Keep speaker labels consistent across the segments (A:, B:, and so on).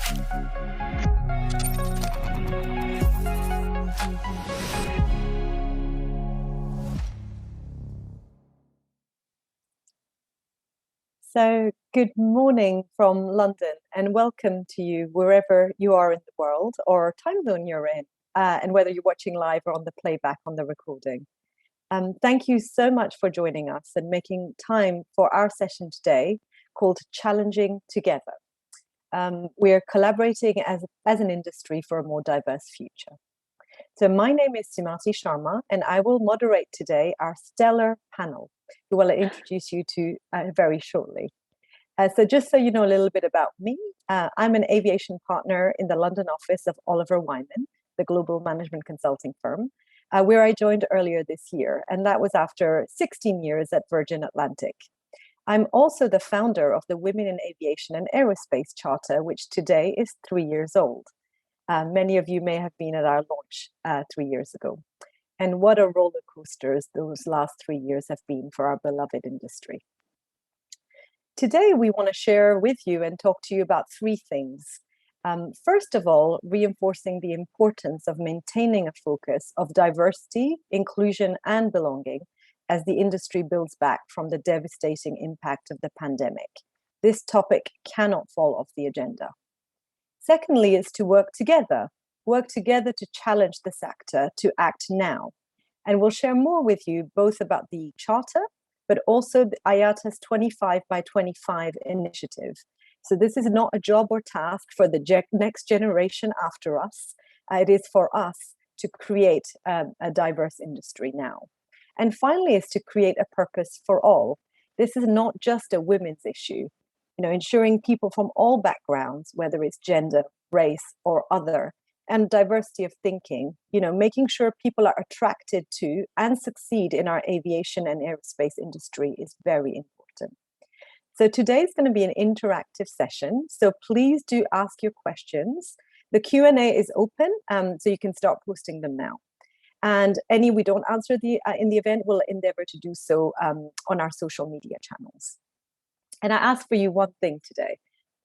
A: So, good morning from London, and welcome to you wherever you are in the world or time zone you're in, and whether you're watching live or on the playback on the recording. Thank you so much for joining us and making time for our session today called Challenging Together. We're collaborating as an industry for a more diverse future. So my name is Sumati Sharma, and I will moderate today our stellar panel, who I'll introduce you to very shortly. So just so you know a little bit about me, I'm an aviation partner in the London office of Oliver Wyman, the global management consulting firm, where I joined earlier this year, and that was after 16 years at Virgin Atlantic. I'm also the founder of the Women in Aviation and Aerospace Charter, which today is 3 years old. Many of you may have been at our launch 3 years ago. And what a roller coasters those last 3 years have been for our beloved industry. Today, we want to share with you and talk to you about three things. First of all, reinforcing the importance of maintaining a focus of diversity, inclusion, and belonging as the industry builds back from the devastating impact of the pandemic. This topic cannot fall off the agenda. Secondly, is to work together to challenge the sector to act now. And we'll share more with you both about the Charter, but also the IATA's 25 by 25 initiative. So this is not a job or task for the next generation after us. It is for us to create a diverse industry now. And finally, is to create a purpose for all. This is not just a women's issue. Ensuring people from all backgrounds, whether it's gender, race, or other, and diversity of thinking, making sure people are attracted to and succeed in our aviation and aerospace industry is very important. So today is going to be an interactive session, so please do ask your questions. The Q&A is open, so you can start posting them now. And any we don't answer in the event, we'll endeavor to do so on our social media channels. And I ask for you one thing today.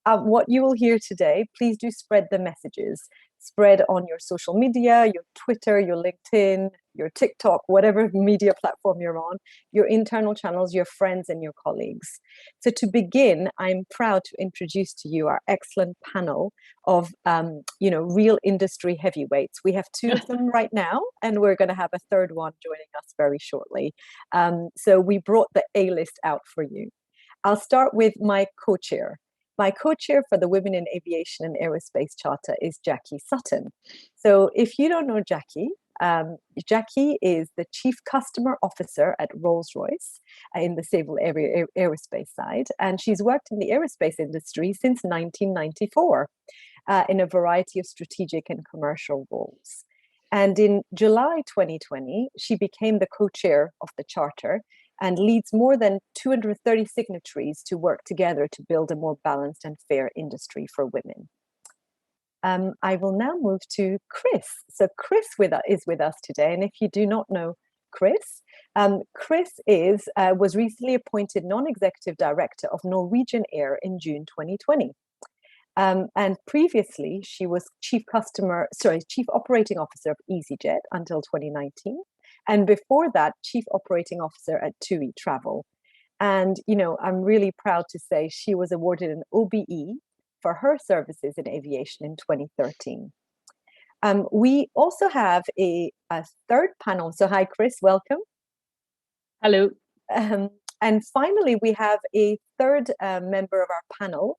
A: What you will hear today, please do spread the messages. Spread on your social media, your Twitter, your LinkedIn, your TikTok, whatever media platform you're on, your internal channels, your friends and your colleagues. So to begin, I'm proud to introduce to you our excellent panel of real industry heavyweights. We have two of them right now, and we're going to have a third one joining us very shortly. So we brought the A-list out for you. I'll start with my co-chair. My co-chair for the Women in Aviation and Aerospace Charter is Jackie Sutton. So if you don't know Jackie, Jackie is the Chief Customer Officer at Rolls-Royce in the civil aerospace side, and she's worked in the aerospace industry since 1994 in a variety of strategic and commercial roles. And in July 2020, she became the co-chair of the Charter and leads more than 230 signatories to work together to build a more balanced and fair industry for women. I will now move to Chris. So Chris is with us today, and if you do not know Chris, Chris was recently appointed non-executive director of Norwegian Air in June 2020. And previously, she was Chief Operating Officer of EasyJet until 2019. And before that, Chief Operating Officer at TUI Travel. And, I'm really proud to say she was awarded an OBE for her services in aviation in 2013. We also have a third panel. So hi, Chris, welcome.
B: Hello.
A: And finally, we have a third member of our panel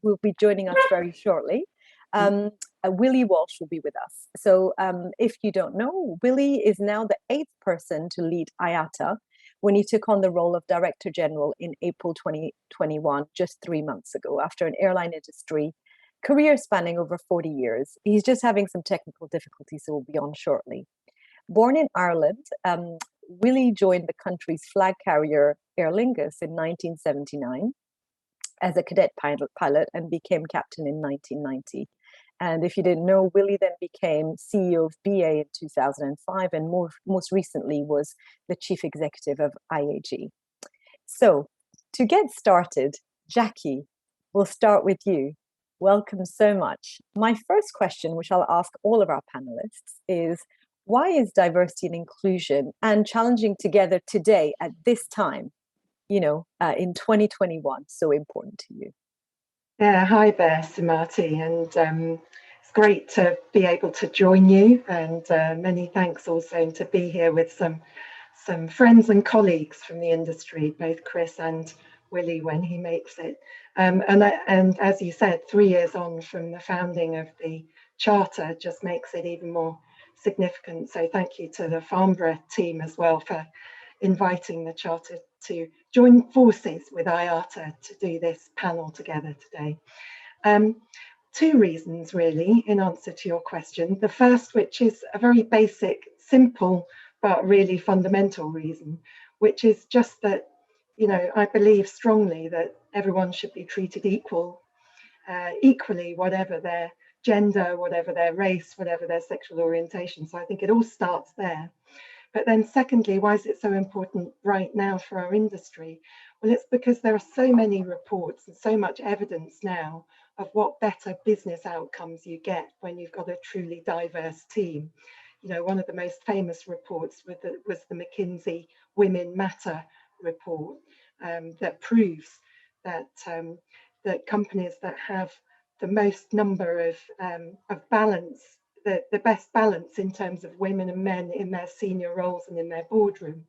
A: who will be joining us very shortly. Willie Walsh will be with us. So if you don't know, Willie is now the 8th person to lead IATA when he took on the role of Director General in April 2021, just 3 months ago, after an airline industry career spanning over 40 years. He's just having some technical difficulties, so we'll be on shortly. Born in Ireland, Willie joined the country's flag carrier Aer Lingus in 1979 as a cadet pilot and became captain in 1990. And if you didn't know, Willie then became CEO of BA in 2005 and most recently was the chief executive of IAG. So to get started, Jackie, we'll start with you. Welcome so much. My first question, which I'll ask all of our panelists, is why is diversity and inclusion and challenging together today at this time, in 2021, so important to you?
C: Yeah, hi there, Sumati, and it's great to be able to join you. And many thanks also and to be here with some friends and colleagues from the industry, both Chris and Willie when he makes it. And as you said, 3 years on from the founding of the Charter just makes it even more significant. So thank you to the Farnborough team as well for inviting the Charter to join forces with IATA to do this panel together today. Two reasons really in answer to your question. The first, which is a very basic, simple, but really fundamental reason, which is just that, I believe strongly that everyone should be treated equally, whatever their gender, whatever their race, whatever their sexual orientation. So I think it all starts there. But then secondly, why is it so important right now for our industry? Well, it's because there are so many reports and so much evidence now of what better business outcomes you get when you've got a truly diverse team. One of the most famous reports was the McKinsey Women Matter report that proves that that companies that have the most number of balance, the best balance in terms of women and men in their senior roles and in their boardroom,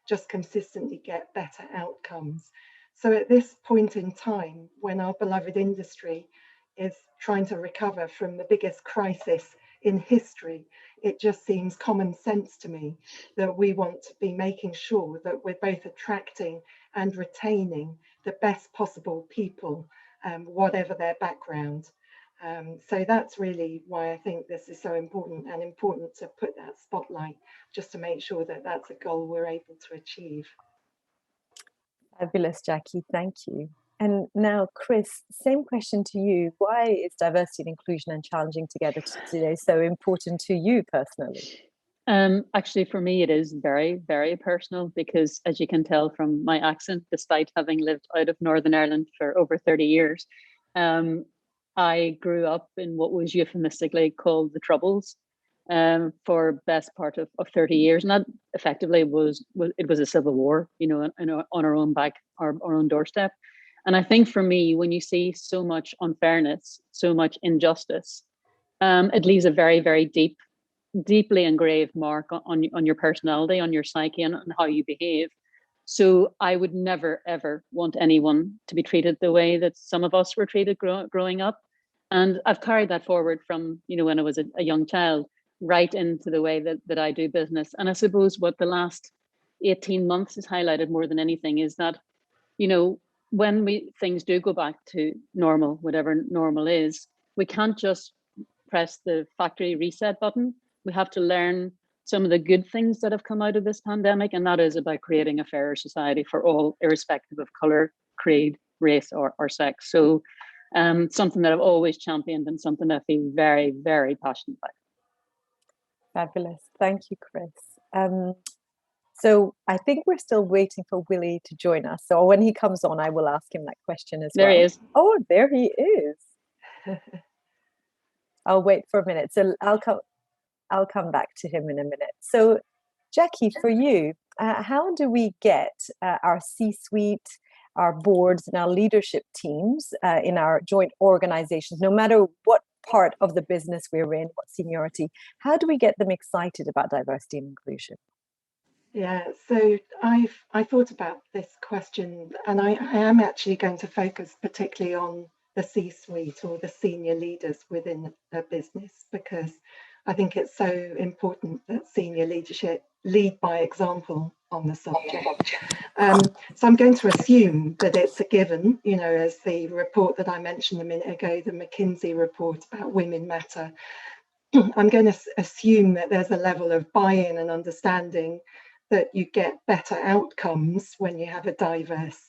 C: just consistently get better outcomes. So at this point in time, when our beloved industry is trying to recover from the biggest crisis in history, it just seems common sense to me that we want to be making sure that we're both attracting and retaining the best possible people, whatever their background. So that's really why I think this is so important, and important to put that spotlight just to make sure that that's a goal we're able to achieve.
A: Fabulous, Jackie. Thank you. And now, Chris, same question to you. Why is diversity and inclusion and challenging together today so important to you personally?
B: Actually, for me, it is very, very personal because, as you can tell from my accent, despite having lived out of Northern Ireland for over 30 years, I grew up in what was euphemistically called the Troubles for best part of 30 years. And that effectively was a civil war, on our own back, our own doorstep. And I think for me, when you see so much unfairness, so much injustice, it leaves a very, very deeply engraved mark on your personality, on your psyche, and on how you behave. So I would never, ever want anyone to be treated the way that some of us were treated growing up. And I've carried that forward from, when I was a young child, right into the way that I do business. And I suppose what the last 18 months has highlighted more than anything is that, when things do go back to normal, whatever normal is, we can't just press the factory reset button. We have to learn some of the good things that have come out of this pandemic, and that is about creating a fairer society for all, irrespective of color, creed, race, or sex. So something that I've always championed and something that I feel very, very passionate about.
A: Fabulous. Thank you, Chris. So I think we're still waiting for Willie to join us. So when he comes on, I will ask him that question as well.
B: There he is.
A: Oh, there he is. I'll wait for a minute. So I'll come back to him in a minute. So Jackie, for you, how do we get our C-suite, our boards, and our leadership teams in our joint organizations, no matter what part of the business we're in, what seniority, how do we get them excited about diversity and inclusion?
C: Yeah, so I thought about this question, and I am actually going to focus particularly on the C-suite or the senior leaders within a business, because I think it's so important that senior leadership lead by example on the subject. So I'm going to assume that it's a given, as the report that I mentioned a minute ago, the McKinsey report about Women Matter, I'm going to assume that there's a level of buy-in and understanding that you get better outcomes when you have a diverse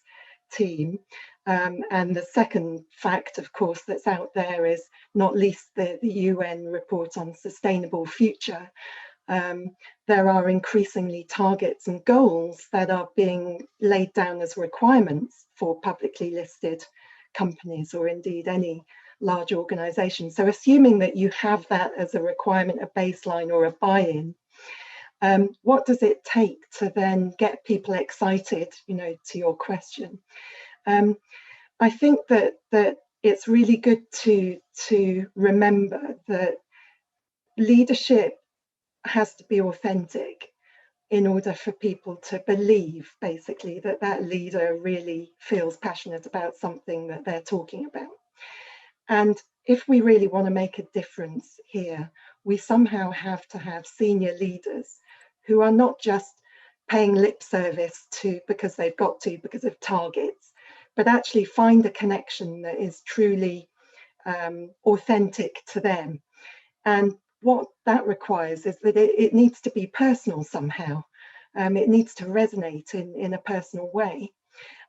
C: team. And the second fact, of course, that's out there is not least the UN report on sustainable future. There are increasingly targets and goals that are being laid down as requirements for publicly listed companies or indeed any large organization. So assuming that you have that as a requirement, a baseline or a buy-in, what does it take to then get people excited, to your question? I think that it's really good to remember that leadership has to be authentic in order for people to believe, basically, that that leader really feels passionate about something that they're talking about. And if we really want to make a difference here, we somehow have to have senior leaders who are not just paying lip service to because they've got to, because of targets, but actually find a connection that is truly authentic to them. And what that requires is that it needs to be personal somehow. It needs to resonate in a personal way.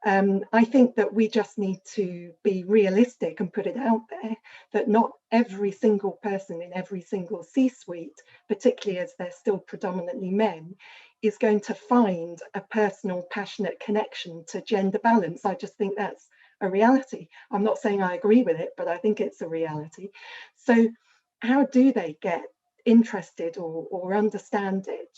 C: I think that we just need to be realistic and put it out there that not every single person in every single C-suite, particularly as they're still predominantly men, is going to find a personal, passionate connection to gender balance. I just think that's a reality. I'm not saying I agree with it, but I think it's a reality. So how do they get interested or understand it?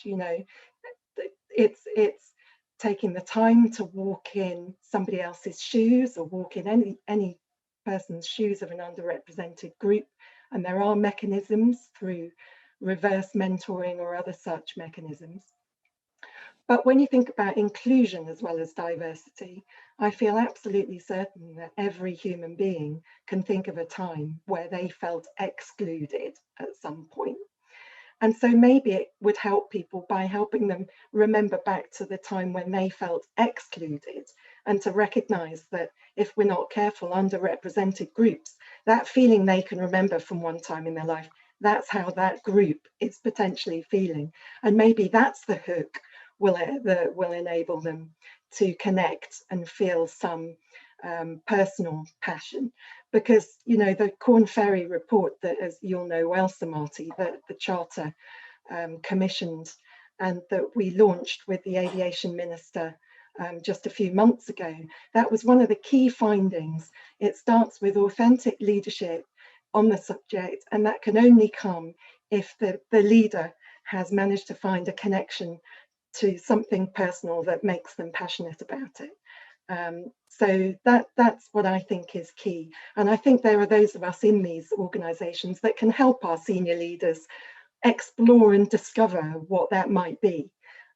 C: It's taking the time to walk in somebody else's shoes or walk in any person's shoes of an underrepresented group. And there are mechanisms through reverse mentoring or other such mechanisms. But when you think about inclusion as well as diversity, I feel absolutely certain that every human being can think of a time where they felt excluded at some point. And so maybe it would help people by helping them remember back to the time when they felt excluded, and to recognize that if we're not careful, underrepresented groups, that feeling they can remember from one time in their life, that's how that group is potentially feeling. And maybe that's the hook that will enable them to connect and feel some personal passion. Because, the Corn Ferry report that, as you'll know well, Samarti, that the Charter commissioned and that we launched with the aviation minister just a few months ago, that was one of the key findings. It starts with authentic leadership on the subject, and that can only come if the leader has managed to find a connection to something personal that makes them passionate about it. So that's what I think is key. And I think there are those of us in these organisations that can help our senior leaders explore and discover what that might be.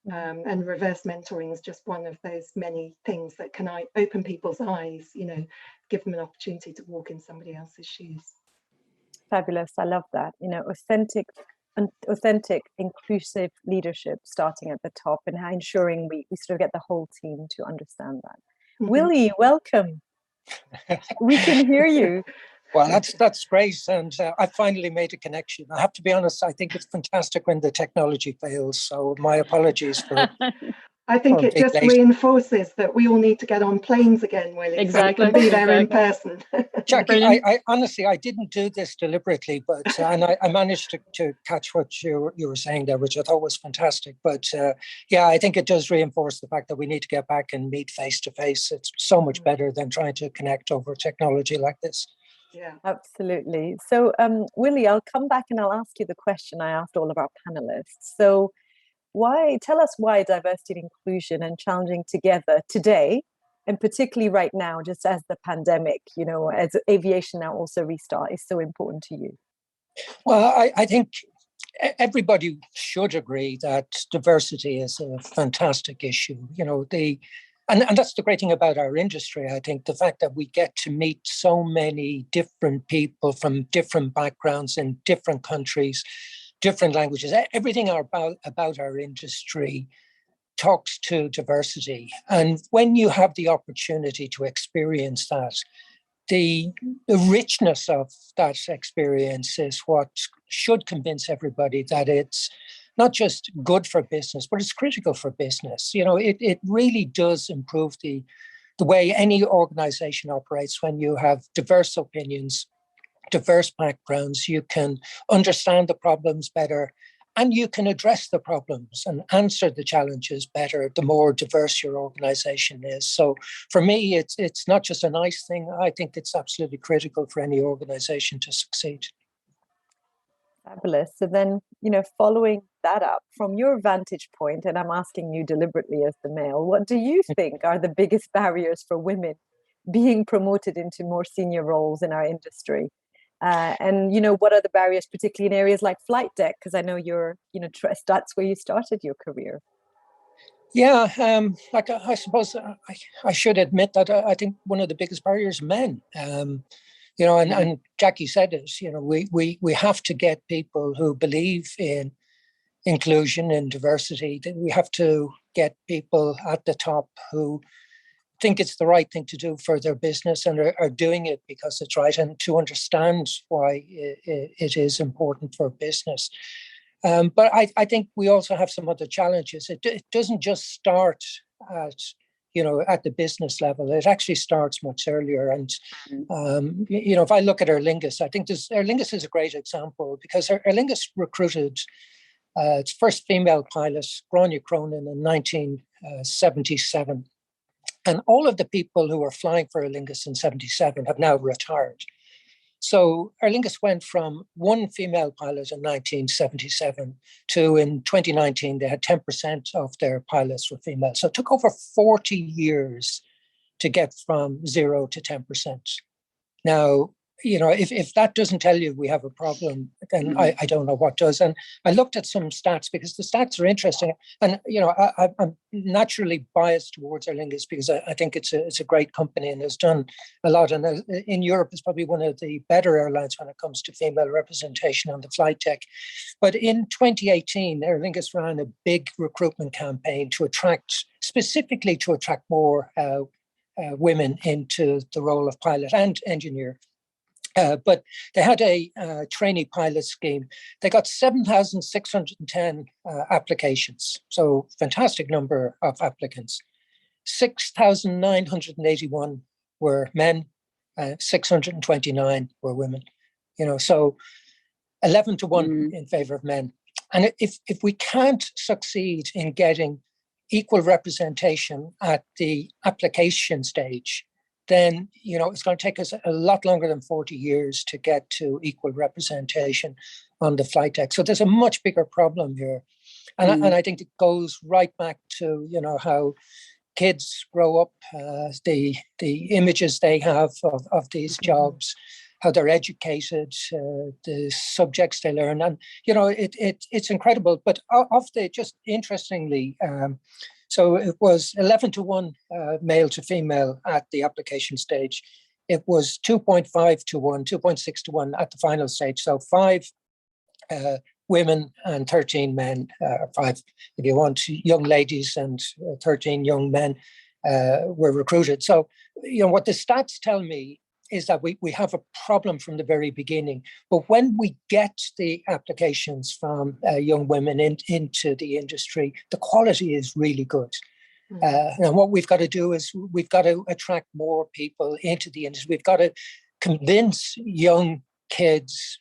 C: And reverse mentoring is just one of those many things that can open people's eyes, give them an opportunity to walk in somebody else's shoes.
A: Fabulous. I love that. Authentic, inclusive leadership starting at the top, and how ensuring we sort of get the whole team to understand that. Mm-hmm. Willie, welcome. We can hear you.
D: Well, that's great, and I finally made a connection. I have to be honest, I think it's fantastic when the technology fails, so my apologies for...
C: I think it just reinforces that we all need to get on planes again, Willie,
B: exactly.
C: So we can be there in person.
D: Jackie, I honestly, I didn't do this deliberately, but and I managed to catch what you were saying there, which I thought was fantastic. But yeah, I think it does reinforce the fact that we need to get back and meet face to face. It's so much better than trying to connect over technology like this.
A: Yeah, absolutely. So, Willie, I'll come back and I'll ask you the question I asked all of our panelists. So, tell us why diversity and inclusion and challenging together today, and particularly right now, just as the pandemic, as aviation now also restart, is so important to you?
D: Well, I think everybody should agree that diversity is a fantastic issue. And that's the great thing about our industry. I think the fact that we get to meet so many different people from different backgrounds in different countries, different languages, everything about our industry talks to diversity. And when you have the opportunity to experience that, the richness of that experience is what should convince everybody that it's not just good for business, but it's critical for business. It really does improve the way any organization operates when you have diverse opinions, diverse backgrounds. You can understand the problems better, and you can address the problems and answer the challenges better the more diverse your organization is. So for me, it's not just a nice thing. I think it's absolutely critical for any organization to succeed.
A: Fabulous. So then, following that up from your vantage point, and I'm asking you deliberately as the male, what do you think are the biggest barriers for women being promoted into more senior roles in our industry? And what are the barriers, particularly in areas like flight deck? Because I know that's where you started your career.
D: Yeah, I suppose I should admit that I think one of the biggest barriers is men. And Jackie said it. We have to get people who believe in inclusion and diversity. That we have to get people at the top who think it's the right thing to do for their business and are doing it because it's right, and to understand why it is important for business. But I think we also have some other challenges. It doesn't just start at the business level. It actually starts much earlier. And, if I look at Aer Lingus, I think Aer Lingus is a great example because Aer Lingus recruited its first female pilot, Gráinne Cronin, in 1977. And all of the people who were flying for Aer Lingus in 77 have now retired. So Aer Lingus went from one female pilot in 1977 to in 2019, they had 10% of their pilots were female. So it took over 40 years to get from 0 to 10%. Now, if that doesn't tell you we have a problem, then I don't know what does. And I looked at some stats because the stats are interesting. And, I'm naturally biased towards Aer Lingus because I think it's a great company and has done a lot. And in Europe, it's probably one of the better airlines when it comes to female representation on the flight deck. But in 2018, Aer Lingus ran a big recruitment campaign specifically to attract more women into the role of pilot and engineer. But they had a trainee pilot scheme. They got 7,610 applications. So fantastic number of applicants. 6,981 were men, 629 were women. So 11 to 1 in favor of men. And if we can't succeed in getting equal representation at the application stage, then it's going to take us a lot longer than 40 years to get to equal representation on the flight deck. So there's a much bigger problem here. And I think it goes right back to, how kids grow up, the images they have of these jobs, how they're educated, the subjects they learn. And, it's incredible. But just interestingly, so it was 11 to 1 male to female at the application stage. It was 2.5 to 1, 2.6 to 1 at the final stage. So 5 women and 13 men, 5, if you want, young ladies and 13 young men were recruited. So, what the stats tell me is that we have a problem from the very beginning. But when we get the applications from young women into the industry, the quality is really good. And what we've got to do is we've got to attract more people into the industry. We've got to convince young kids,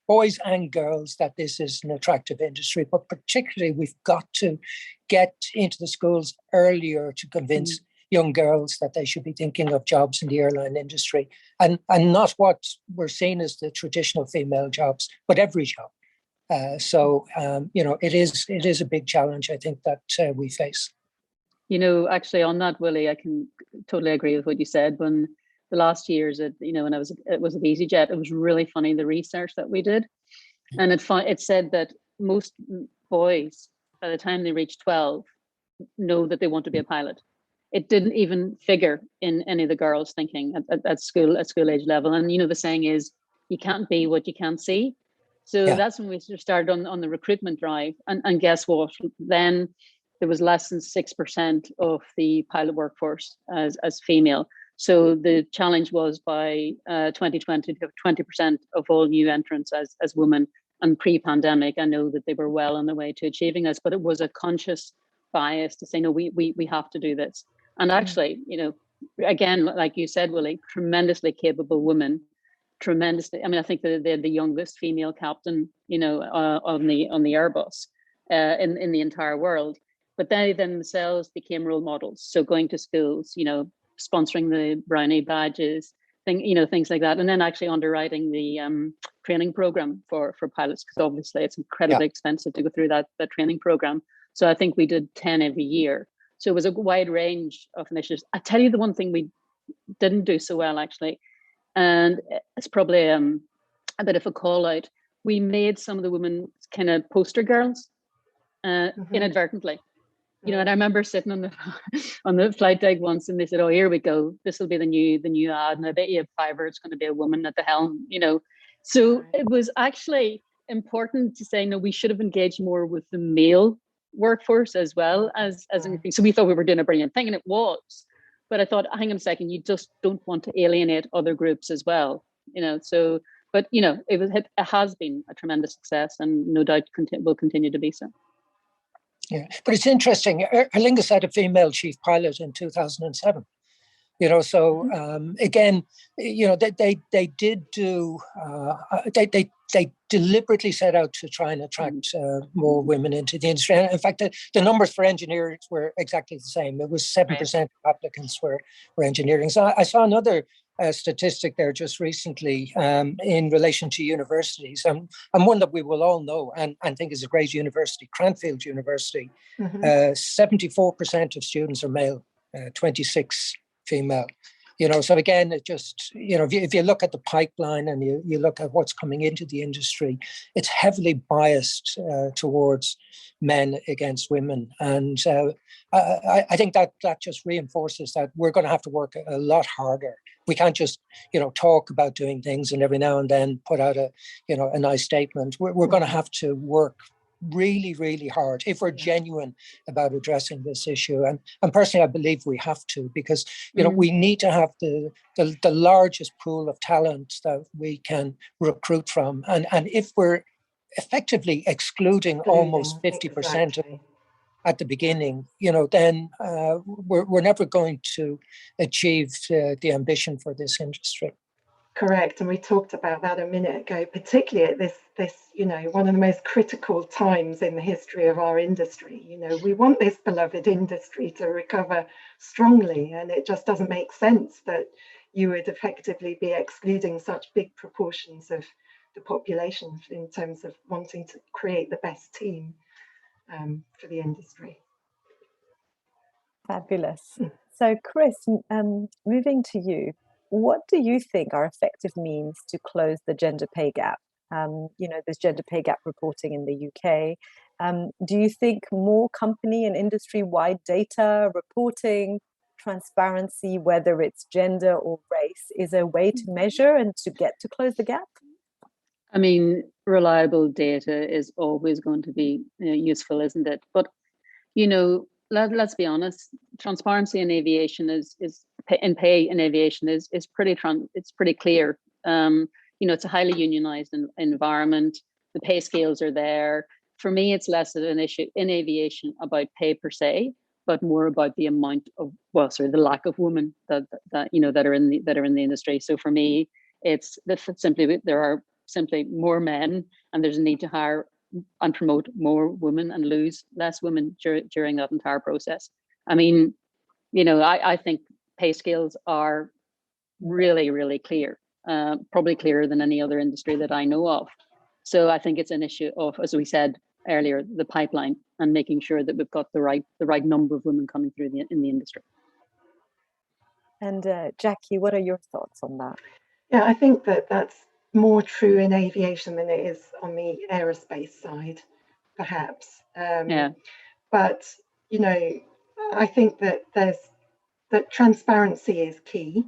D: boys and girls, that this is an attractive industry. But particularly, we've got to get into the schools earlier to convince young girls that they should be thinking of jobs in the airline industry and not what we're seeing as the traditional female jobs, but every job. It is a big challenge, I think, that we face.
B: Actually on that, Willie, I can totally agree with what you said. When the last years, when it was at EasyJet, it was really funny, the research that we did. And it said that most boys, by the time they reach 12, know that they want to be a pilot. It didn't even figure in any of the girls' thinking at school age level. And the saying is, you can't be what you can't see. So that's when we started on the recruitment drive. And guess what? Then there was less than 6% of the pilot workforce as female. So the challenge was by 2020 to have 20% of all new entrants as women. And pre-pandemic, I know that they were well on their way to achieving this, but it was a conscious bias to say, no, we have to do this. And actually, again, like you said, Willie, tremendously capable women tremendously. I mean, I think that they're the youngest female captain, you know, on the Airbus in the entire world. But they themselves became role models. So going to schools, you know, sponsoring the brownie badges, things like that, and then actually underwriting the training program for pilots, because obviously it's incredibly expensive to go through that training program. So I think we did 10 every year. So it was a wide range of initiatives. I tell you, the one thing we didn't do so well, actually, and it's probably a bit of a call out. We made some of the women kind of poster girls inadvertently. You know, and I remember sitting on the flight deck once, and they said, "Oh, here we go. This will be the new ad, and I bet you have fiver it's going to be a woman at the helm." You know, so it was actually important to say, no, we should have engaged more with the male workforce as well as anything. So we thought we were doing a brilliant thing, and it was. But I thought, hang on a second, you just don't want to alienate other groups as well. You know, so but you know, it has been a tremendous success, and no doubt will continue to be so.
D: Yeah, but it's interesting. Aer Lingus had a female chief pilot in 2007. You know, so again, you know, they did do they deliberately set out to try and attract more women into the industry. And in fact, the numbers for engineers were exactly the same. It was 7% of applicants were engineering. So I saw another statistic there just recently in relation to universities, and one that we will all know and think is a great university, Cranfield University. 74% of students are male, 26 female. You know, so again, it just, you know, if you look at the pipeline and you look at what's coming into the industry, it's heavily biased towards men against women. And I think that just reinforces that we're going to have to work a lot harder. We can't just, you know, talk about doing things and every now and then put out a nice statement. We're going to have to work really, really hard if we're genuine about addressing this issue. And personally, I believe we have to, because, you know, we need to have the largest pool of talent that we can recruit from. And if we're effectively excluding almost 50% at the beginning, you know, then we're never going to achieve the ambition for this industry.
C: Correct, and we talked about that a minute ago, particularly at this, you know, one of the most critical times in the history of our industry. You know, we want this beloved industry to recover strongly, and it just doesn't make sense that you would effectively be excluding such big proportions of the population in terms of wanting to create the best team for the industry.
A: Fabulous. So, Chris, moving to you. What do you think are effective means to close the gender pay gap? You know, there's gender pay gap reporting in the UK. Do you think more company and industry-wide data, reporting, transparency, whether it's gender or race, is a way to measure and to get to close the gap?
B: I mean, reliable data is always going to be useful, isn't it? But, you know, let's be honest, transparency in aviation is pretty clear. You know, it's a highly unionized environment. The pay scales are there. For me, it's less of an issue in aviation about pay per se, but more about the amount of, the lack of women that are in the industry. So for me, it's there are simply more men, and there's a need to hire and promote more women and lose less women during that entire process. I mean, you know, I think pay scales are really, really clear, probably clearer than any other industry that I know of. So I think it's an issue of, as we said earlier, the pipeline and making sure that we've got the right number of women coming through in the industry.
A: And Jackie, what are your thoughts on that?
C: Yeah, I think that's more true in aviation than it is on the aerospace side, perhaps. But, you know, I think that that transparency is key.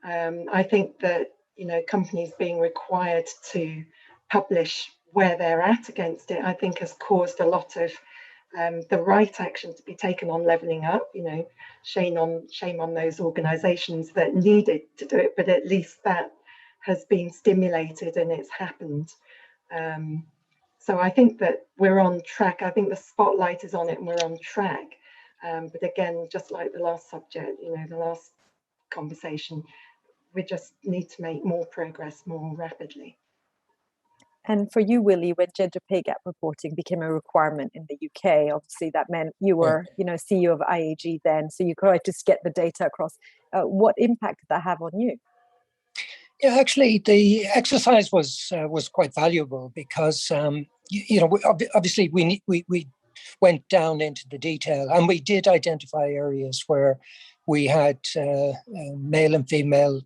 C: I think that, you know, companies being required to publish where they're at against it, I think has caused a lot of the right action to be taken on levelling up. You know, shame on those organisations that needed to do it, but at least that has been stimulated and it's happened. So I think that we're on track. I think the spotlight is on it and we're on track. But again, just like the last subject, you know, the last conversation, we just need to make more progress more rapidly.
A: And for you, Willie, when gender pay gap reporting became a requirement in the UK, obviously that meant you were, CEO of IAG then, so you could just get the data across. What impact did that have on you?
D: Yeah, actually, the exercise was quite valuable because obviously we went down into the detail, and we did identify areas where we had male and female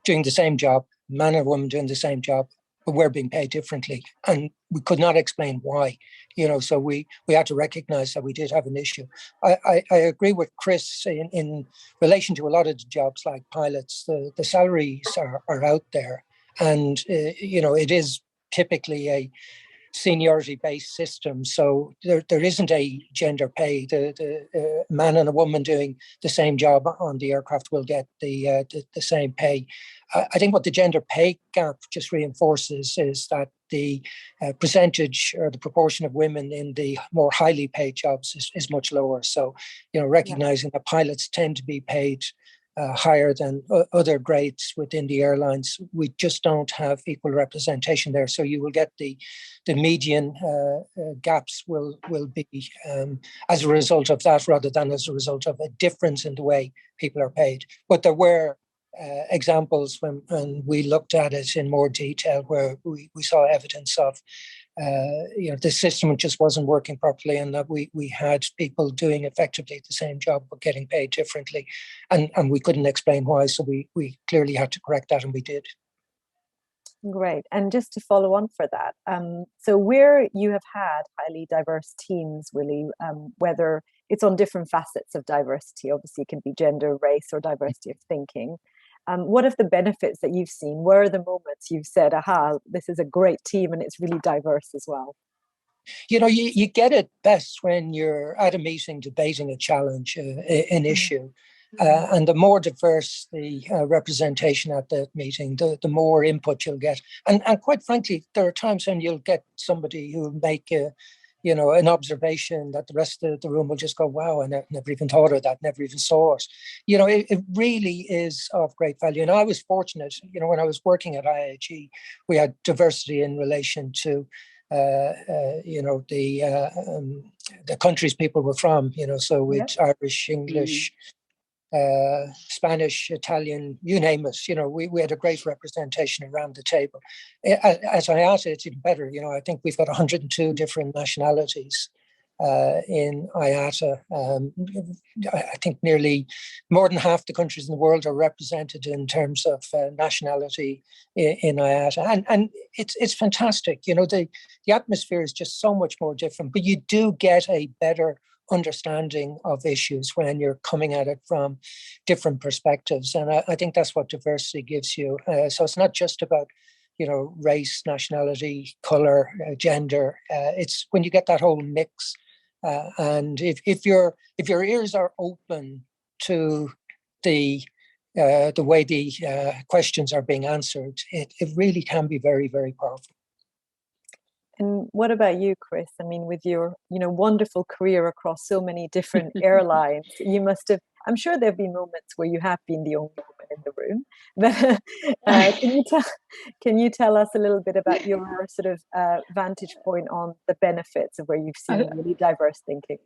D: doing the same job, man and woman doing the same job, but we're being paid differently, and we could not explain why. So we had to recognize that we did have an issue. I agree with Chris in relation to a lot of the jobs like pilots. The salaries are out there, and it is typically a seniority-based system, so there isn't a gender pay. The man and a woman doing the same job on the aircraft will get the same pay. I think what the gender pay gap just reinforces is that the percentage or the proportion of women in the more highly paid jobs is much lower. So, recognizing that pilots tend to be paid higher than other grades within the airlines, we just don't have equal representation there. So you will get the median gaps will be as a result of that, rather than as a result of a difference in the way people are paid. But there were examples when we looked at it in more detail where we saw evidence of the system just wasn't working properly, and that we had people doing effectively the same job but getting paid differently, and we couldn't explain why. So we clearly had to correct that, and we did.
A: Great. And just to follow on for that, so where you have had highly diverse teams, Willie, whether it's on different facets of diversity, obviously it can be gender, race, or diversity of thinking. What are the benefits that you've seen? Where are the moments you've said, aha, this is a great team and it's really diverse as well?
D: You get it best when you're at a meeting debating a challenge, an issue. And the more diverse the representation at the meeting, the more input you'll get. And quite frankly, there are times when you'll get somebody who will make an observation that the rest of the room will just go, wow, I never even thought of that, never even saw it. It really is of great value. And I was fortunate, when I was working at IAG, we had diversity in relation to the countries people were from, so it's Irish, English, Spanish, Italian, you name it. We had a great representation around the table. As IATA, it's even better. I think we've got 102 different nationalities in IATA. I think nearly more than half the countries in the world are represented in terms of nationality in IATA, and it's fantastic. The atmosphere is just so much more different, but you do get a better understanding of issues when you're coming at it from different perspectives, and I think that's what diversity gives you. So it's not just about race, nationality, color, gender. It's when you get that whole mix, and if your ears are open to the way the questions are being answered, it really can be very, very powerful.
A: And what about you, Chris? I mean, with your wonderful career across so many different airlines, you must have. I'm sure there have been moments where you have been the only woman in the room. But can you tell us a little bit about your sort of vantage point on the benefits of where you've seen really diverse thinking?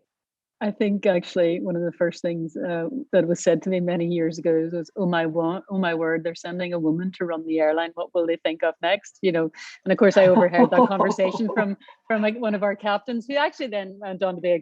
B: I think actually one of the first things that was said to me many years ago was, oh my word, they're sending a woman to run the airline. What will they think of next? And of course I overheard that conversation from like one of our captains, who actually then went on to be a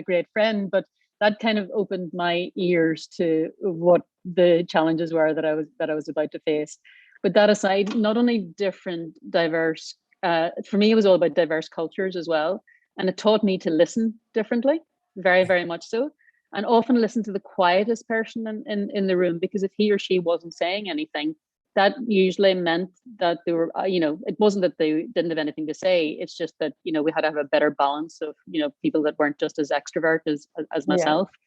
B: great friend. But that kind of opened my ears to what the challenges were that I was about to face. But that aside, not only different, diverse, for me, it was all about diverse cultures as well. And it taught me to listen differently. Very, very much so. And often listen to the quietest person in the room, because if he or she wasn't saying anything, that usually meant that they were, it wasn't that they didn't have anything to say. It's just that, we had to have a better balance of, people that weren't just as extrovert as myself. Yeah.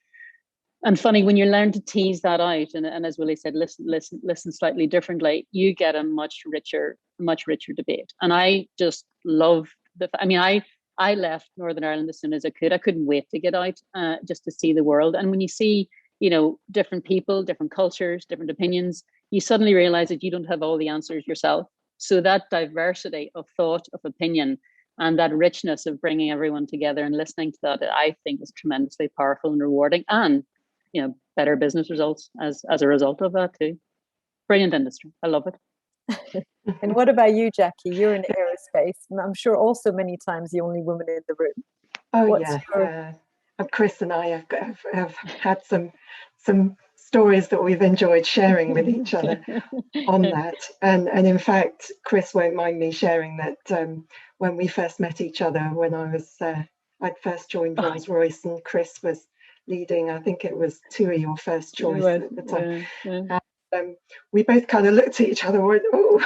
B: And funny, when you learn to tease that out, and as Willie said, listen slightly differently, you get a much richer debate. And I just love I left Northern Ireland as soon as I could. I couldn't wait to get out just to see the world. And when you see, different people, different cultures, different opinions, you suddenly realize that you don't have all the answers yourself. So that diversity of thought, of opinion, and that richness of bringing everyone together and listening to that, I think is tremendously powerful and rewarding, and better business results as a result of that too. Brilliant industry. I love it.
A: And what about you, Jackie? You're in aerospace, and I'm sure also many times the only woman in the room.
C: Oh, Chris and I have had some stories that we've enjoyed sharing with each other on that. And in fact, Chris won't mind me sharing that when we first met each other, when I'd first joined Rolls-Royce, and Chris was leading, I think it was TUI, your first choice at the time. And we both kind of looked at each other and went, oh,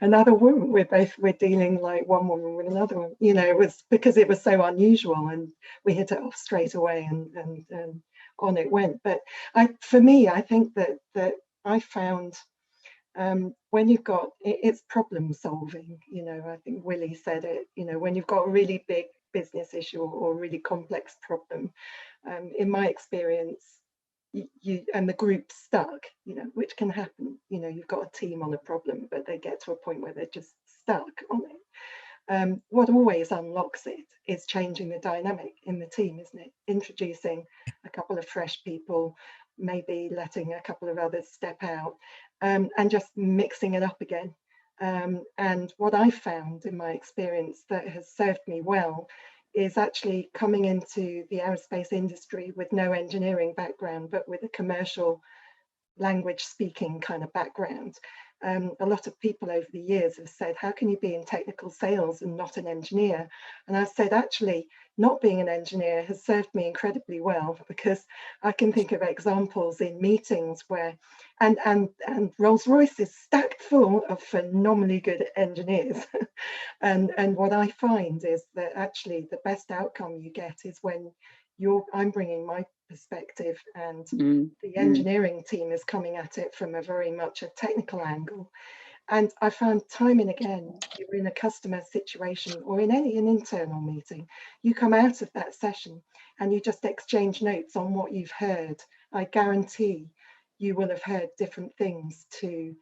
C: another woman. We're dealing like one woman with another one. It was because it was so unusual, and we hit it off straight away, and on it went. But for me, I think that I found when you've got it's problem solving. I think Willie said it. When you've got a really big business issue or a really complex problem, in my experience, you and the group stuck, which can happen. You've got a team on a problem, but they get to a point where they're just stuck on it. What always unlocks it is changing the dynamic in the team, isn't it? Introducing a couple of fresh people, maybe letting a couple of others step out, and just mixing it up again. And what I found in my experience that has served me well is actually coming into the aerospace industry with no engineering background, but with a commercial language speaking kind of background. A lot of people over the years have said, how can you be in technical sales and not an engineer? And I've said, actually, not being an engineer has served me incredibly well, because I can think of examples in meetings where, and Rolls-Royce is stacked full of phenomenally good engineers. and what I find is that actually the best outcome you get is when I'm bringing my perspective, and the engineering team is coming at it from a very much a technical angle. And I found time and again, you're in a customer situation or in an internal meeting, you come out of that session and you just exchange notes on what you've heard. I guarantee you will have heard different things to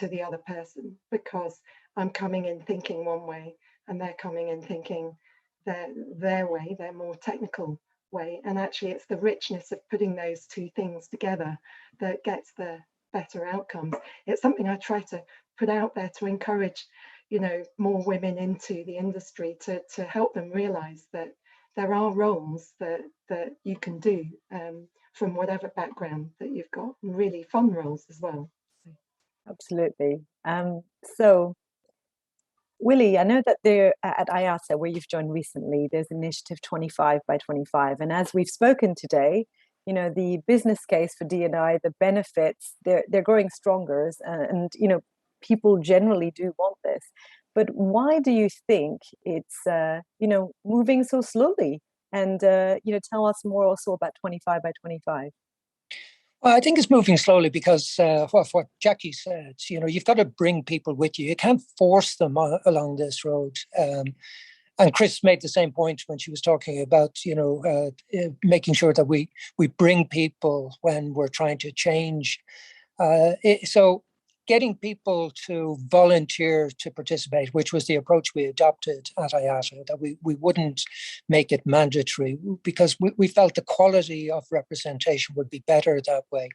C: the other person, because I'm coming in thinking one way and they're coming in thinking their way, their more technical way. And actually it's the richness of putting those two things together that gets the better outcomes. It's something I try to put out there to encourage more women into the industry, to help them realize that there are roles that you can do from whatever background that you've got, and really fun roles as well.
A: Absolutely. So Willie, I know that there at IATA, where you've joined recently, there's initiative 25 by 25. And as we've spoken today, the business case for D&I, the benefits, they're growing stronger, and people generally do want this. But why do you think it's moving so slowly? And tell us more also about 25 by 25.
D: Well, I think it's moving slowly because what Jackie said, you've got to bring people with you. You can't force them along this road. And Chris made the same point when she was talking about, making sure that we bring people when we're trying to change. So getting people to volunteer to participate, which was the approach we adopted at IATA, that we wouldn't make it mandatory, because we felt the quality of representation would be better that way.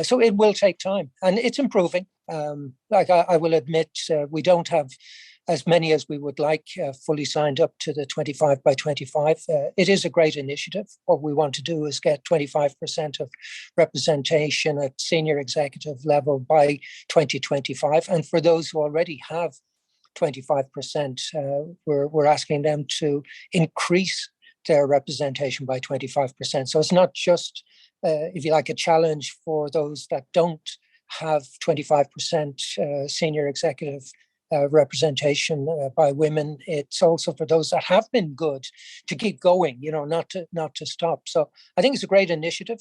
D: So it will take time, and it's improving. I will admit, we don't have as many as we would like fully signed up to the 25 by 25. It is a great initiative. What we want to do is get 25% of representation at senior executive level by 2025. And for those who already have 25%, we're asking them to increase their representation by 25%. So it's not just, if you like, a challenge for those that don't have 25% senior executive representation by women. It's also for those that have been good to keep going, not to stop. So I think it's a great initiative.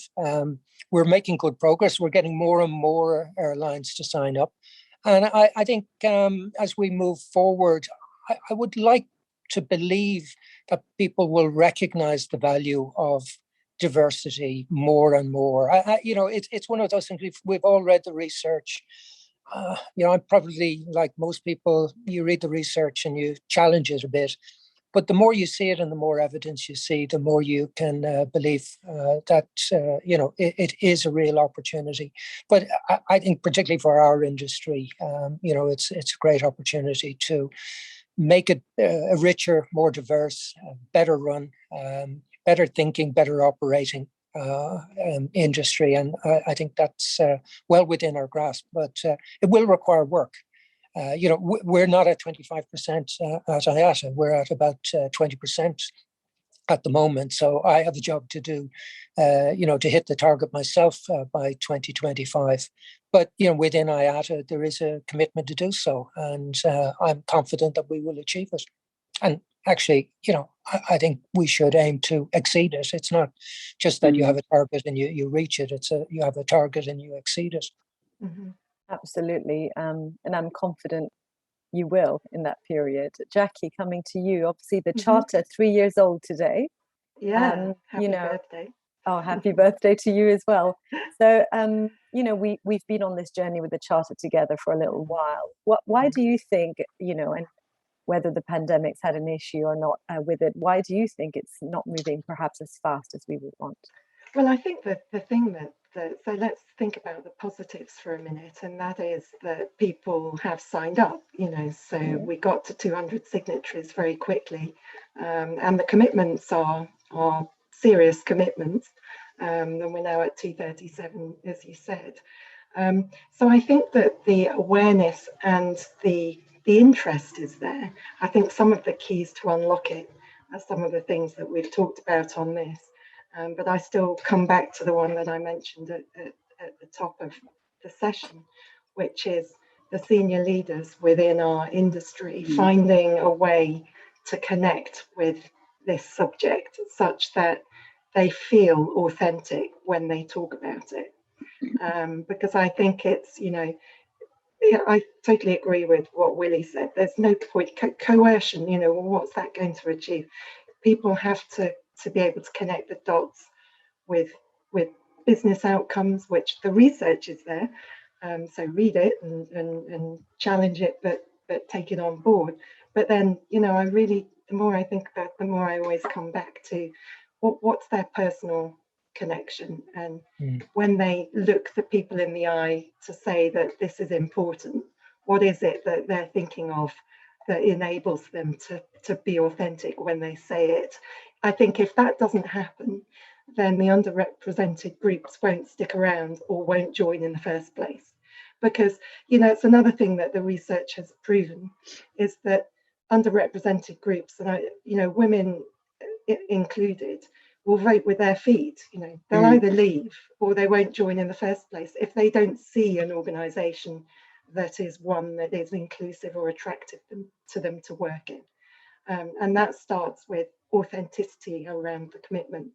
D: We're making good progress. We're getting more and more airlines to sign up. And I think as we move forward, I would like to believe that people will recognize the value of diversity more and more. It's one of those things we've all read the research. I'm probably like most people, you read the research and you challenge it a bit. But the more you see it and the more evidence you see, the more you can believe that, it is a real opportunity. But I think particularly for our industry, it's a great opportunity to make it a richer, more diverse, better run, better thinking, better operating industry. And I think that's well within our grasp, but it will require work. We're not at 25% at IATA. We're at about 20% at the moment. So I have a job to do, to hit the target myself by 2025. But, within IATA, there is a commitment to do so. And I'm confident that we will achieve it. And actually, I think we should aim to exceed it. It's not just that you have a target and you reach it. You have a target and you exceed it.
C: Mm-hmm.
A: Absolutely. And I'm confident you will in that period. Jackie, coming to you, obviously the charter, 3 years old today.
C: Yeah, happy birthday.
A: Oh, happy birthday to you as well. So, we've been on this journey with the charter together for a little while. Why do you think, and whether the pandemic's had an issue or not with it, why do you think it's not moving perhaps as fast as we would want?
C: Well, I think that the thing so let's think about the positives for a minute, and that is that people have signed up, so we got to 200 signatories very quickly, and the commitments are serious commitments, and we're now at 237, as you said. So I think that the awareness and the interest is there. I think some of the keys to unlock it are some of the things that we've talked about on this. But I still come back to the one that I mentioned at the top of the session, which is the senior leaders within our industry finding a way to connect with this subject such that they feel authentic when they talk about it. Because I think it's, I totally agree with what Willie said. There's no point, coercion, what's that going to achieve? People have to be able to connect the dots with business outcomes, which the research is there. So read it and challenge it, but take it on board. But then, the more I think about it, the more I always come back to what's their personal connection. And when they look the people in the eye to say that this is important, what is it that they're thinking of that enables them to be authentic when they say it? I think if that doesn't happen, then the underrepresented groups won't stick around or won't join in the first place. Because, it's another thing that the research has proven is that underrepresented groups, and women included, will vote with their feet. They'll either leave or they won't join in the first place if they don't see an organisation that is one that is inclusive or attractive to them to work in. And that starts with authenticity around the commitment.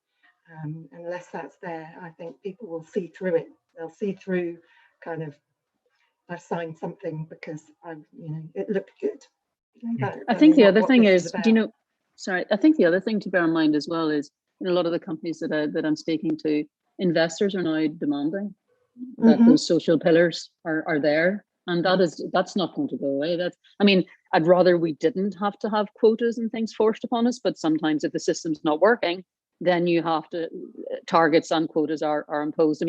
C: Unless that's there, I think people will see through it. They'll see through kind of, I've signed something because it looked good.
B: I think the other thing is, I think the other thing to bear in mind as well is a lot of the companies that I'm speaking to, investors are now demanding that those social pillars are there. And that's not going to go away. I'd rather we didn't have to have quotas and things forced upon us, but sometimes if the system's not working, then you have to, targets and quotas are imposed.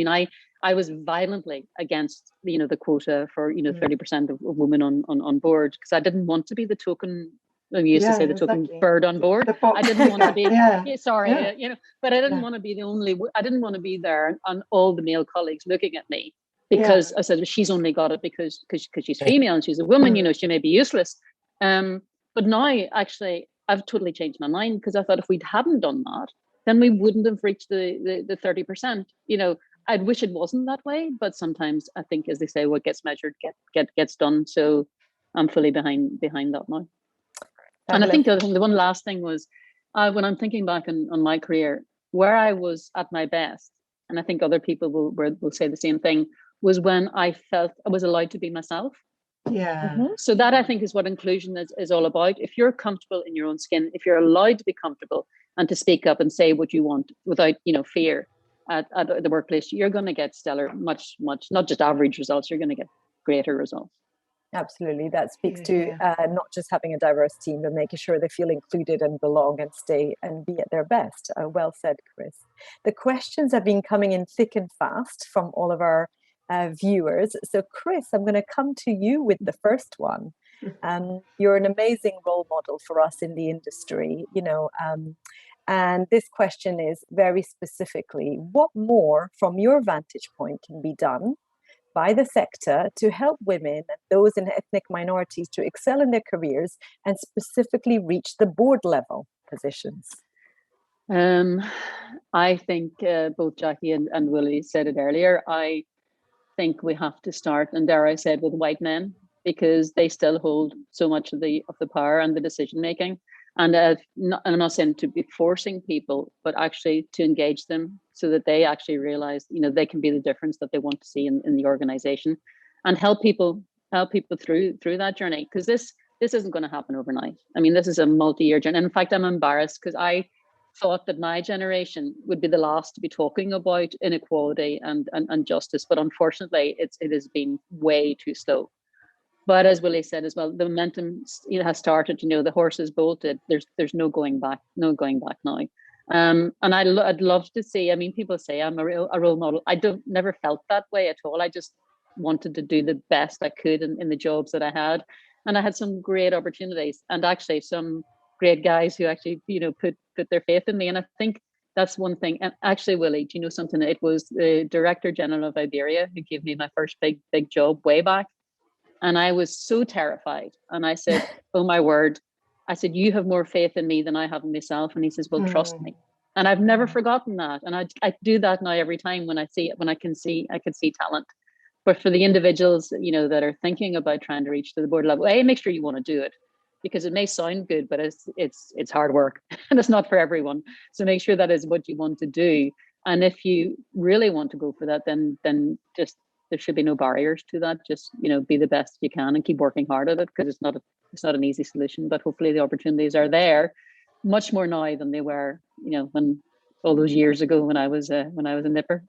B: I was violently against, the quota for, 30% of women on board, because I didn't want to be the token, we used to say the token bird on board. I didn't want to be, but I didn't want to be the only, I didn't want to be there and all the male colleagues looking at me because I said, she's only got it because she's female and she's a woman, she may be useless. But now actually I've totally changed my mind, because I thought if we hadn't done that, then we wouldn't have reached the 30%. I wish it wasn't that way, but sometimes I think, as they say, what gets measured gets done. So I'm fully behind that now. And I think the other thing, the one last thing was, when I'm thinking back on my career, where I was at my best, and I think other people will say the same thing, was when I felt I was allowed to be myself.
C: Yeah.
B: So that, I think, is what inclusion is all about. If you're comfortable in your own skin, if you're allowed to be comfortable, and to speak up and say what you want without, fear at the workplace, you're going to get stellar, much, not just average results, you're going to get greater results.
A: Absolutely. That speaks to not just having a diverse team, but making sure they feel included and belong and stay and be at their best. Well said, Chris. The questions have been coming in thick and fast from all of our viewers. So, Chris, I'm going to come to you with the first one. You're an amazing role model for us in the industry, and this question is very specifically, what more from your vantage point can be done by the sector to help women and those in ethnic minorities to excel in their careers and specifically reach the board level positions?
B: I think both Jackie and Willie said it earlier. I think we have to start, and dare I said, with white men, because they still hold so much of the power and the decision making. And I'm not saying to be forcing people, but actually to engage them so that they actually realize, they can be the difference that they want to see in the organization, and help people through that journey. Because this isn't going to happen overnight. I mean, this is a multi-year journey. And in fact, I'm embarrassed because I thought that my generation would be the last to be talking about inequality and justice. But unfortunately, it has been way too slow. But as Willie said as well, the momentum has started. The horse is bolted. There's no going back now. And I'd love to see. I mean, people say I'm a role model. I never felt that way at all. I just wanted to do the best I could in the jobs that I had, and I had some great opportunities, and actually some great guys who actually put their faith in me. And I think that's one thing. And actually, Willie, do you know something? It was the Director General of Iberia who gave me my first big job way back. And I was so terrified. And I said, oh, my word. I said, you have more faith in me than I have in myself. And he says, well, trust me. And I've never forgotten that. And I do that now every time when I can see talent. But for the individuals, that are thinking about trying to reach to the board level, make sure you want to do it, because it may sound good, but it's hard work and it's not for everyone. So make sure that is what you want to do. And if you really want to go for that, then just, there should be no barriers to that. Just, be the best you can and keep working hard at it, because it's not an easy solution, but hopefully the opportunities are there much more now than they were, when all those years ago when I was a nipper.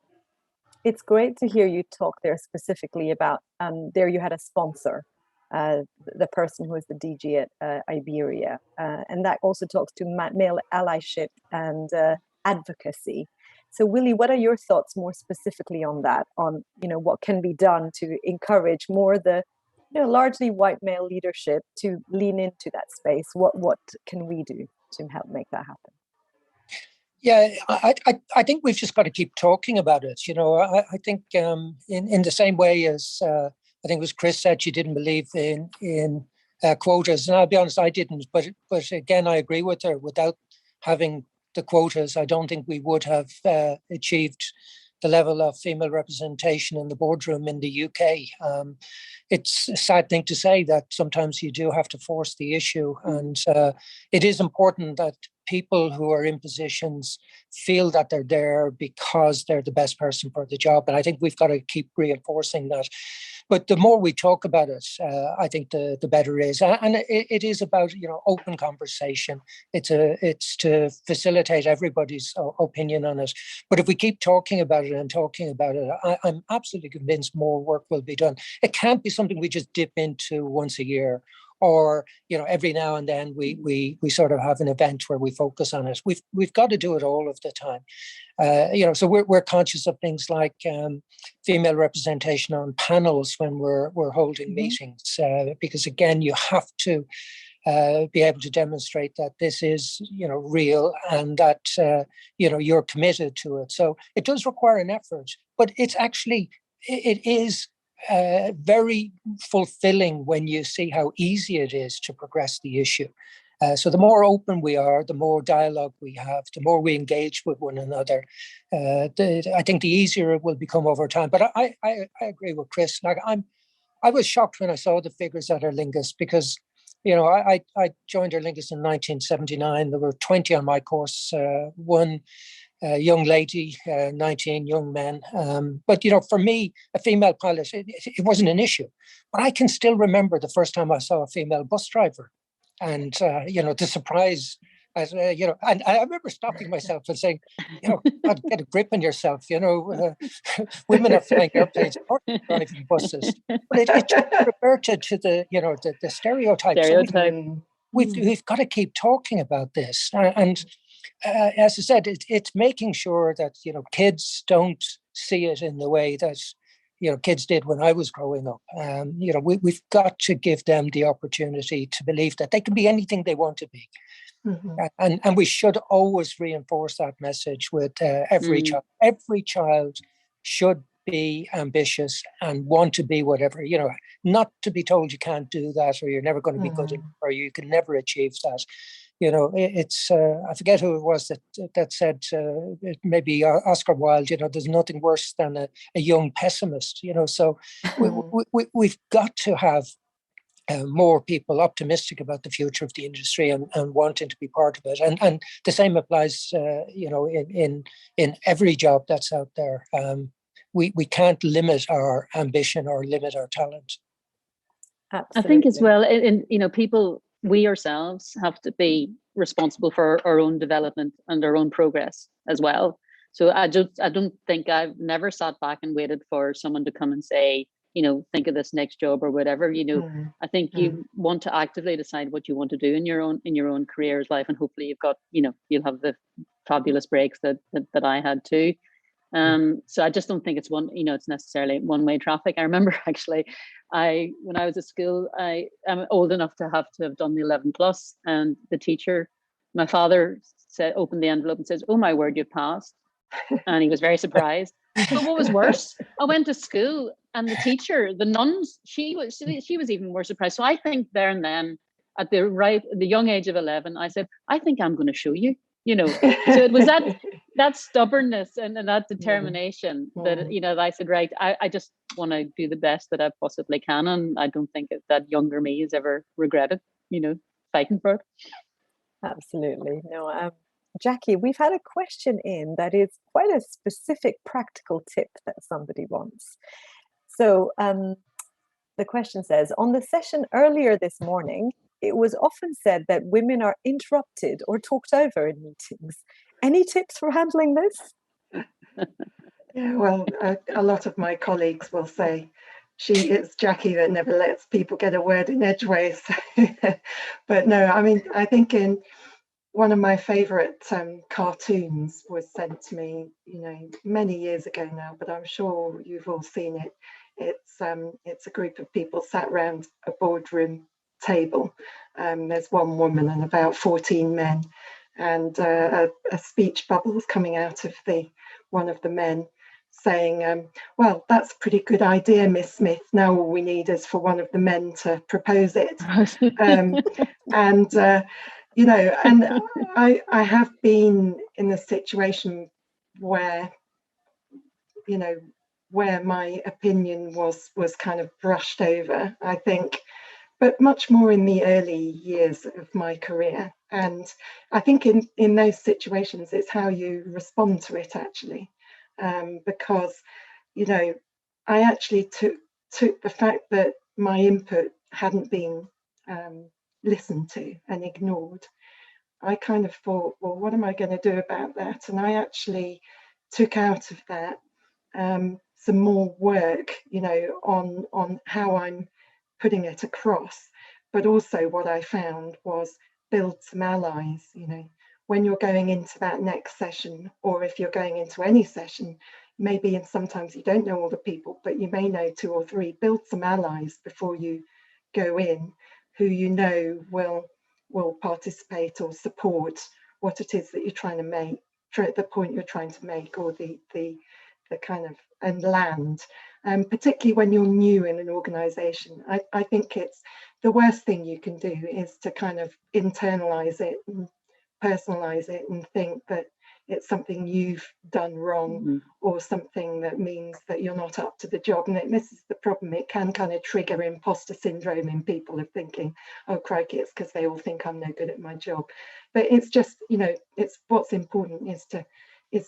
A: It's great to hear you talk there specifically about, there you had a sponsor, the person who was the DG at Iberia. And that also talks to male allyship and advocacy. So, Willie, what are your thoughts more specifically on that, on, what can be done to encourage more the, largely white male leadership to lean into that space? What can we do to help make that happen?
D: Yeah, I think we've just got to keep talking about it. I think in the same way as I think it was Chris said, she didn't believe in quotas, and I'll be honest, I didn't. But again, I agree with her. Without having the quotas, I don't think we would have achieved the level of female representation in the boardroom in the UK. It's a sad thing to say that sometimes you do have to force the issue, and it is important that people who are in positions feel that they're there because they're the best person for the job. And I think we've got to keep reinforcing that. But the more we talk about it, I think the better it is. And it is about, open conversation. It's to facilitate everybody's opinion on it. But if we keep talking about it, I'm absolutely convinced more work will be done. It can't be something we just dip into once a year, or every now and then we sort of have an event where we focus on it. We've got to do it all of the time. So we're conscious of things like female representation on panels when we're holding meetings, because again, you have to be able to demonstrate that this is real, and that you're committed to it. So it does require an effort, but it's actually it is very fulfilling when you see how easy it is to progress the issue. So the more open we are, the more dialogue we have, the more we engage with one another, I think the easier it will become over time. But I agree with Chris. Like I was shocked when I saw the figures at Aer Lingus, because I joined Aer Lingus in 1979. There were 20 on my course, one young lady, 19 young men. But, for me, a female pilot, it wasn't an issue. But I can still remember the first time I saw a female bus driver. And, the surprise as you know, and I remember stopping myself and saying, you know, God, get a grip on yourself. You know, women are flying airplanes, or driving buses, but it just reverted to the, you know, the stereotype. So we've got to keep talking about this, and as I said, it's making sure that, you know, kids don't see it in the way that, you know, kids did when I was growing up. You know, we've got to give them the opportunity to believe that they can be anything they want to be. And we should always reinforce that message with every child. Every child should be ambitious and want to be whatever, you know, not to be told you can't do that, or you're never going to be good enough, or you can never achieve that. You know, it's, I forget who it was that said, maybe Oscar Wilde, you know, there's nothing worse than a young pessimist, you know, so we've got to have more people optimistic about the future of the industry and wanting to be part of it. And the same applies, you know, in every job that's out there. We can't limit our ambition or limit our talent.
A: Absolutely.
B: I think as well, you know, people, we ourselves have to be responsible for our own development and our own progress as well. So I don't think, I've never sat back and waited for someone to come and say, you know, think of this next job or whatever. You know, I think you want to actively decide what you want to do in your own career's life, and hopefully you've got, you know, you'll have the fabulous breaks that I had too. So I just don't think it's it's necessarily one-way traffic. I remember actually, when I was at school, I am old enough to have done the 11 plus, and the teacher, my father opened the envelope and says, "Oh my word, you passed." And he was very surprised. But what was worse, I went to school and the teacher, the nuns, she was even more surprised. So I think there and then, at the young age of 11, I said, I think I'm going to show you, you know. So it was that stubbornness and that determination that, you know, that I said, right, I just want to do the best that I possibly can. And I don't think that younger me has ever regretted, you know, fighting for it.
A: Absolutely. No, Jackie, we've had a question in that is quite a specific practical tip that somebody wants. So the question says, on the session earlier this morning, it was often said that women are interrupted or talked over in meetings. Any tips for handling this?
C: Yeah, well, a lot of my colleagues will say, it's Jackie that never lets people get a word in edgeways. But no, I mean, I think in one of my favorite cartoons was sent to me, you know, many years ago now, but I'm sure you've all seen it. It's a group of people sat around a boardroom table. There's one woman and about 14 men, and a speech bubble is coming out of one of the men saying, well, that's a pretty good idea, Miss Smith. Now all we need is for one of the men to propose it. You know, and I have been in a situation where, you know, where my opinion was kind of brushed over, I think, but much more in the early years of my career. And I think in those situations, it's how you respond to it, actually, because, you know, I actually took the fact that my input hadn't been listened to and ignored. I kind of thought, well, what am I going to do about that? And I actually took out of that some more work, you know, on how I'm putting it across. But also what I found was build some allies, you know, when you're going into that next session, or if you're going into any session, maybe, and sometimes you don't know all the people, but you may know 2 or 3, build some allies before you go in, who you know will participate or support what it is that you're trying to make, for the point you're trying to make, or the kind of, and land. Particularly when you're new in an organization, I think it's the worst thing you can do is to kind of internalize it and personalize it and think that it's something you've done wrong, or something that means that you're not up to the job. And this is the problem. It can kind of trigger imposter syndrome in people of thinking, oh crikey, it's because they all think I'm no good at my job. But it's just, you know, it's what's important is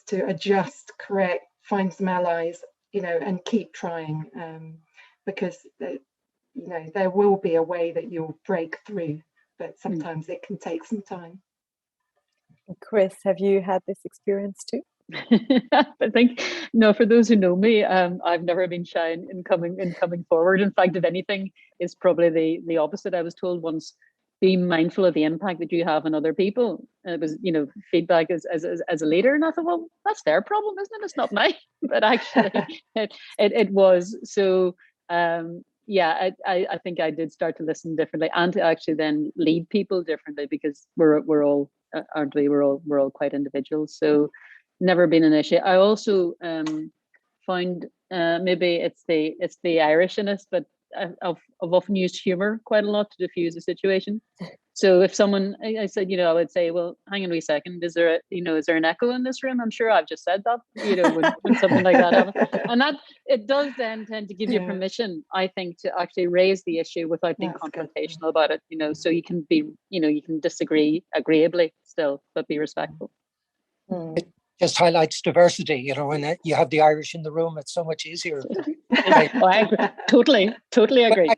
C: to adjust, correct, find some allies, you know, and keep trying, because you know, there will be a way that you'll break through, but sometimes it can take some time.
A: Chris, have you had this experience too?
B: I think no. For those who know me, I've never been shy in coming forward. In fact, if anything, it's probably the opposite. I was told once, be mindful of the impact that you have on other people. And it was, feedback as a leader, and I thought, well, that's their problem, isn't it? It's not mine. But actually, it was. So yeah, I think I did start to listen differently and to actually then lead people differently, because we're all aren't we? We're all quite individuals. So never been an issue. I also find maybe it's the Irish in us, but I've often used humor quite a lot to diffuse a situation. So if someone, I said, I would say, well, hang on a wee second, is there an echo in this room? I'm sure I've just said that, when something like that happens. And that, it does then tend to give you permission, I think, to actually raise the issue without being confrontational about it, so you can be, you can disagree agreeably still, but be respectful.
D: It just highlights diversity, when you have the Irish in the room, it's so much easier.
B: I agree. Totally agree.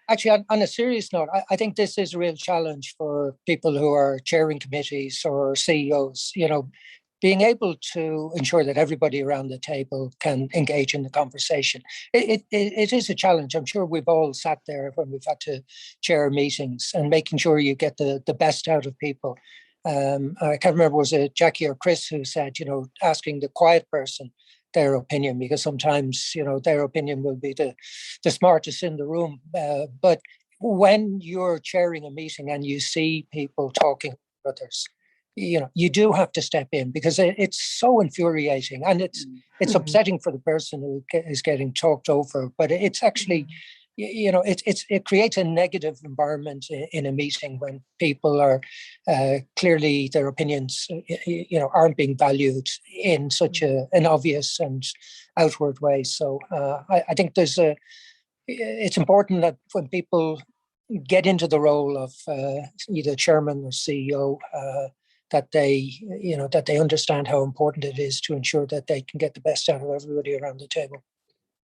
D: Actually, on a serious note, I think this is a real challenge for people who are chairing committees or CEOs, being able to ensure that everybody around the table can engage in the conversation. It is a challenge. I'm sure we've all sat there when we've had to chair meetings and making sure you get the best out of people. I can't remember, was it Jackie or Chris who said, asking the quiet person their opinion, because sometimes, their opinion will be the smartest in the room. But when you're chairing a meeting and you see people talking to others, you do have to step in, because it's so infuriating, and it's upsetting for the person who is getting talked over. But it's actually, it creates a negative environment in a meeting when people are clearly their opinions, aren't being valued in such an obvious and outward way. So I think it's important that when people get into the role of either chairman or CEO, that they understand how important it is to ensure that they can get the best out of everybody around the table.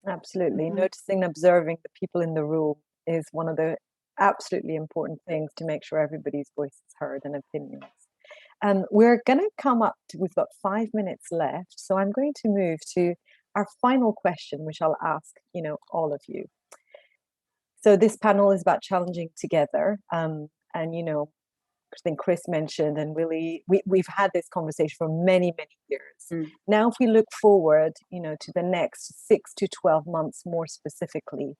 A: Absolutely. Noticing and observing the people in the room is one of the absolutely important things to make sure everybody's voice is heard and opinions. We're going to come up to, we've got 5 minutes left, so I'm going to move to our final question, which I'll ask, all of you. So this panel is about challenging together, and I think Chris mentioned, and Willie, we've had this conversation for many, many years. Now, if we look forward, to the next 6 to 12 months more specifically,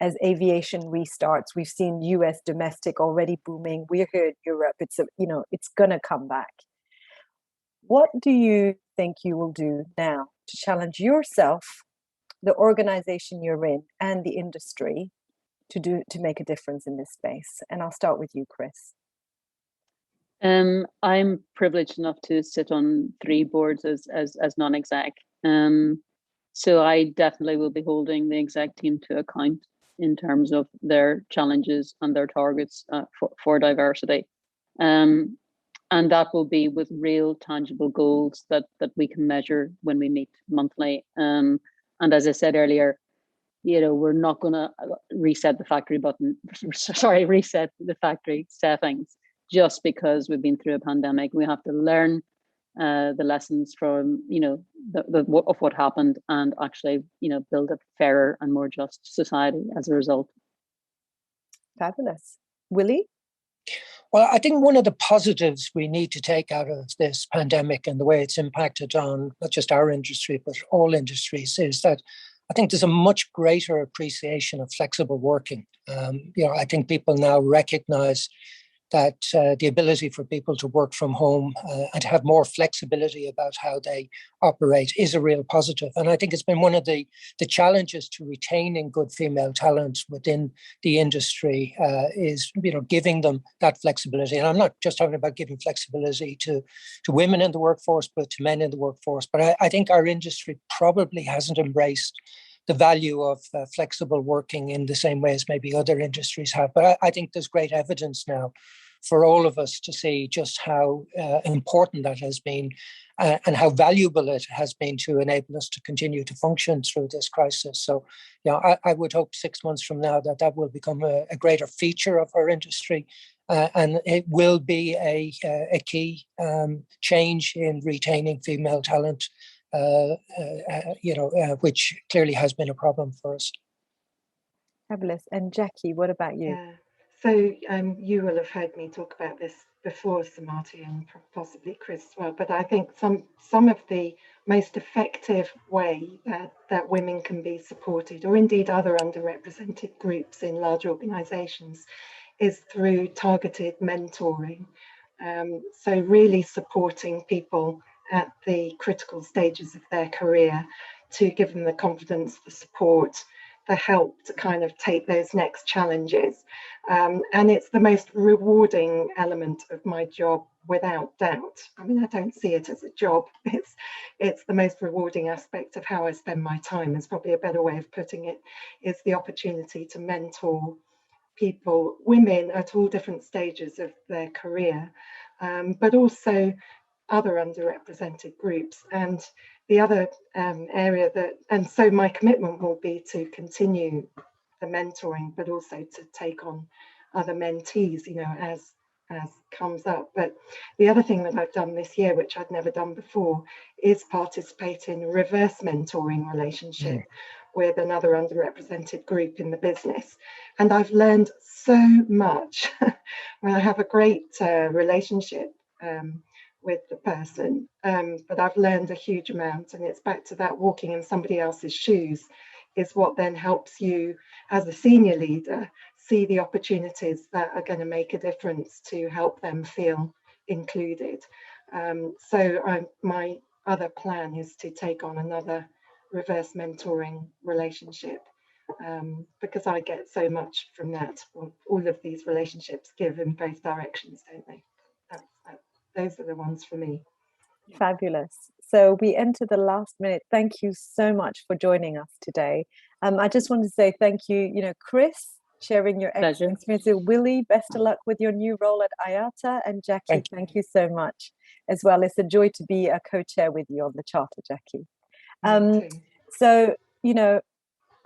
A: as aviation restarts, we've seen US domestic already booming. We're here in Europe. It's going to come back. What do you think you will do now to challenge yourself, the organization you're in, and the industry to make a difference in this space? And I'll start with you, Chris.
B: I'm privileged enough to sit on 3 boards as non-exec. So I definitely will be holding the exec team to account in terms of their challenges and their targets for diversity. And that will be with real tangible goals that we can measure when we meet monthly. And as I said earlier, we're not going to reset the factory settings just because we've been through a pandemic. We have to learn the lessons from, of what happened, and actually, build a fairer and more just society as a result.
A: Fabulous. Willie?
D: Well, I think one of the positives we need to take out of this pandemic and the way it's impacted on not just our industry, but all industries, is that I think there's a much greater appreciation of flexible working. I think people now recognize that the ability for people to work from home and to have more flexibility about how they operate is a real positive. And I think it's been one of the challenges to retaining good female talent within the industry is, giving them that flexibility. And I'm not just talking about giving flexibility to women in the workforce, but to men in the workforce. But I think our industry probably hasn't embraced the value of flexible working in the same way as maybe other industries have. But I think there's great evidence now for all of us to see just how important that has been and how valuable it has been to enable us to continue to function through this crisis. So, I would hope 6 months from now that will become a greater feature of our industry and it will be a key change in retaining female talent, which clearly has been a problem for us.
A: Fabulous. And Jackie, what about you?
C: Yeah. So you will have heard me talk about this before, Samati, and possibly Chris as well. But I think some of the most effective way that women can be supported, or indeed other underrepresented groups in large organisations, is through targeted mentoring. So really supporting people at the critical stages of their career to give them the confidence, the support, the help to kind of take those next challenges. And it's the most rewarding element of my job, without doubt. I mean, I don't see it as a job. It's the most rewarding aspect of how I spend my time, is probably a better way of putting it, is the opportunity to mentor people, women at all different stages of their career, but also other underrepresented groups. And the other area and so my commitment will be to continue the mentoring, but also to take on other mentees, as comes up. But the other thing that I've done this year, which I'd never done before, is participate in a reverse mentoring relationship with another underrepresented group in the business. And I've learned so much. I have a great relationship with the person, but I've learned a huge amount, and it's back to that walking in somebody else's shoes is what then helps you as a senior leader see the opportunities that are going to make a difference to help them feel included. So my other plan is to take on another reverse mentoring relationship, because I get so much from that. All of these relationships give in both directions, don't they? Those are the ones for me.
A: Fabulous. So we enter the last minute. Thank you so much for joining us today. I just wanted to say thank you, Chris, sharing your excellent experience. Willie, best of luck with your new role at IATA. And Jackie, thank you so much as well. It's a joy to be a co-chair with you on the charter, Jackie. So,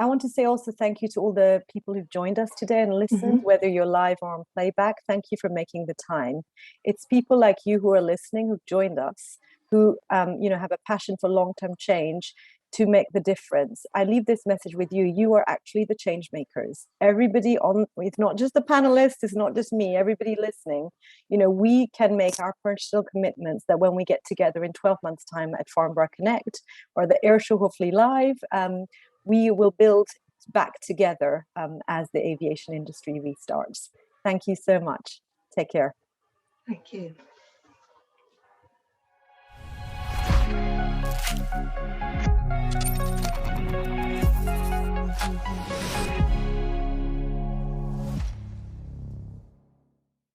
A: I want to say also thank you to all the people who've joined us today and listened, whether you're live or on playback. Thank you for making the time. It's people like you who are listening, who've joined us, who have a passion for long-term change to make the difference. I leave this message with you. You are actually the change makers. Everybody it's not just the panelists, it's not just me, everybody listening. We can make our personal commitments that when we get together in 12 months' time at Farnborough Connect or the Air Show, hopefully live, we will build back together as the aviation industry restarts. Thank you so much. Take care.
C: Thank you. Thank you.